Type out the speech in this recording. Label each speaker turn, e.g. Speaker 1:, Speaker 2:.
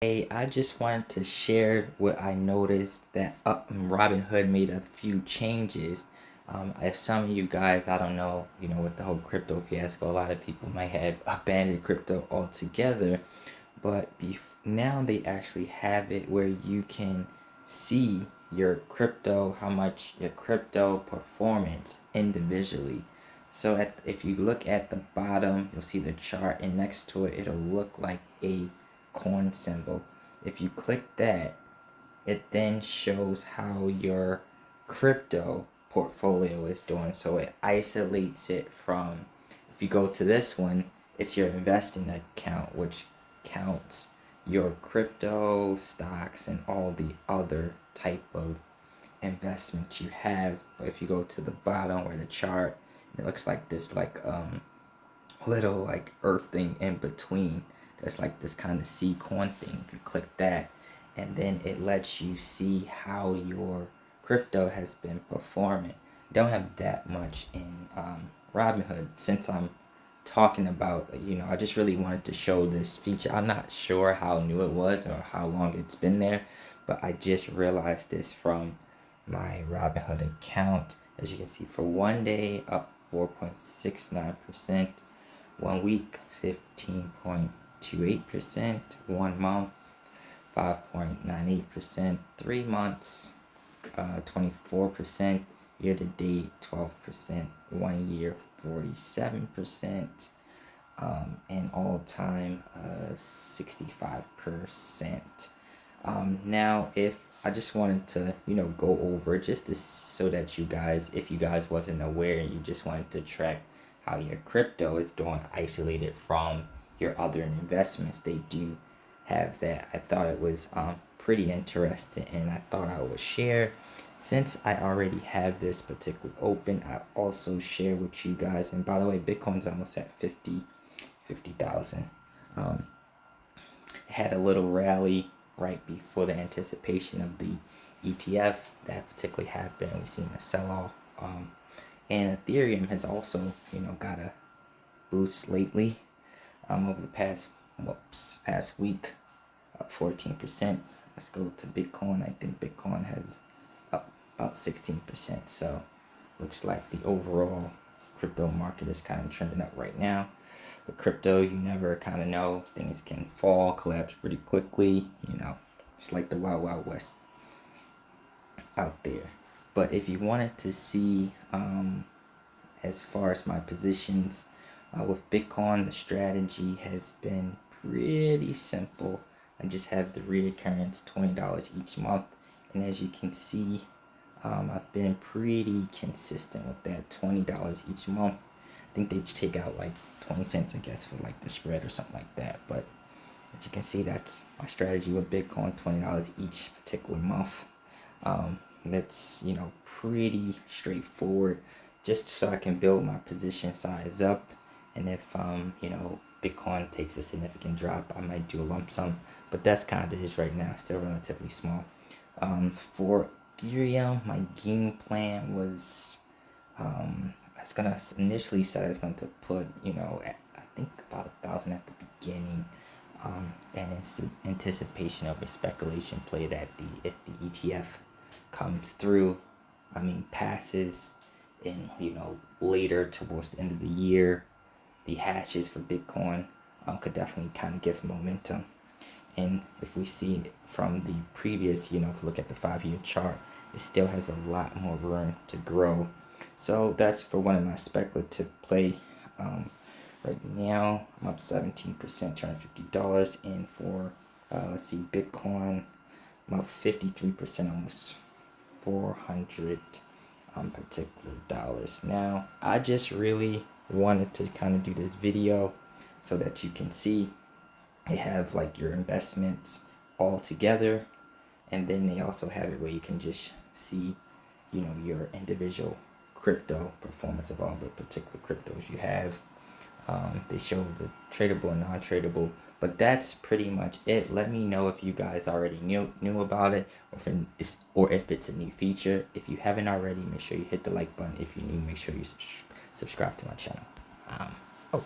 Speaker 1: Hey, I just wanted to share what I noticed that Robinhood made a few changes. If some of you guys, I don't know, with the whole crypto fiasco, a lot of people might have abandoned crypto altogether. But now they actually have it where you can see your crypto, how much your crypto performance individually. So if you look at the bottom, you'll see the chart, and next to it, it'll look like a coin symbol. If you click that, it then shows how your crypto portfolio is doing. So it isolates it from, if you go to this one, it's your investing account, which counts your crypto, stocks, and all the other type of investments you have. But if you go to the bottom where the chart, it looks like this, like little like earth thing in between. There's like this kind of C coin thing. If you click that, and then it lets you see how your crypto has been performing. Don't have that much in Robinhood. Since I'm talking about, I just really wanted to show this feature. I'm not sure how new it was or how long it's been there, but I just realized this from my Robinhood account. As you can see, for one day up 4.69%, 1 week 15.28%, 1 month 5.98%, 3 months 24%, year to date 12%, 1 year 47%, and all time 65%. Now, if I just wanted to, go over just this so that you guys, if you guys wasn't aware, you just wanted to track how your crypto is doing isolated from your other investments. They do have that. I thought it was pretty interesting, and I thought I would share. Since I already have this particular open, I also share with you guys. And by the way, Bitcoin's almost at 50,000. Had a little rally right before the anticipation of the ETF that particularly happened. We've seen a sell off. And Ethereum has also, got a boost lately. Over the past week, up 14%. Let's go to Bitcoin. I think Bitcoin has up about 16%. So looks like the overall crypto market is kind of trending up right now. With crypto, you never kind of know. Things can fall, collapse pretty quickly. It's like the wild, wild west out there. But if you wanted to see, as far as my positions with Bitcoin, the strategy has been pretty simple. I just have the reoccurrence, $20 each month. And as you can see, I've been pretty consistent with that $20 each month. I think they take out like 20 cents, I guess, for like the spread or something like that. But as you can see, that's my strategy with Bitcoin, $20 each particular month. That's, pretty straightforward, just so I can build my position size up. And if, Bitcoin takes a significant drop, I might do a lump sum. But that's kind of it is right now, still relatively small. For Ethereum, my game plan was, I was gonna initially said I was going to put, I think about 1,000 at the beginning, and it's anticipation of a speculation play that if the ETF comes through, passes in, later towards the end of the year, the hashes for Bitcoin could definitely kind of give momentum. And if we see from the previous, if you look at the 5-year chart, it still has a lot more room to grow. So that's for one of my speculative play. Right now, I'm up 17%, $250. And for, let's see, Bitcoin, I'm up 53%, almost 400 particular dollars. Now, I just really wanted to kind of do this video so that you can see they have like your investments all together, and then they also have it where you can just see, your individual crypto performance of all the particular cryptos you have. They show the tradable and non-tradable, but that's pretty much it. Let me know if you guys already knew about it, or if it's a new feature. If you haven't already, make sure you hit the like button. If you're new, make sure you subscribe to my channel. Oh.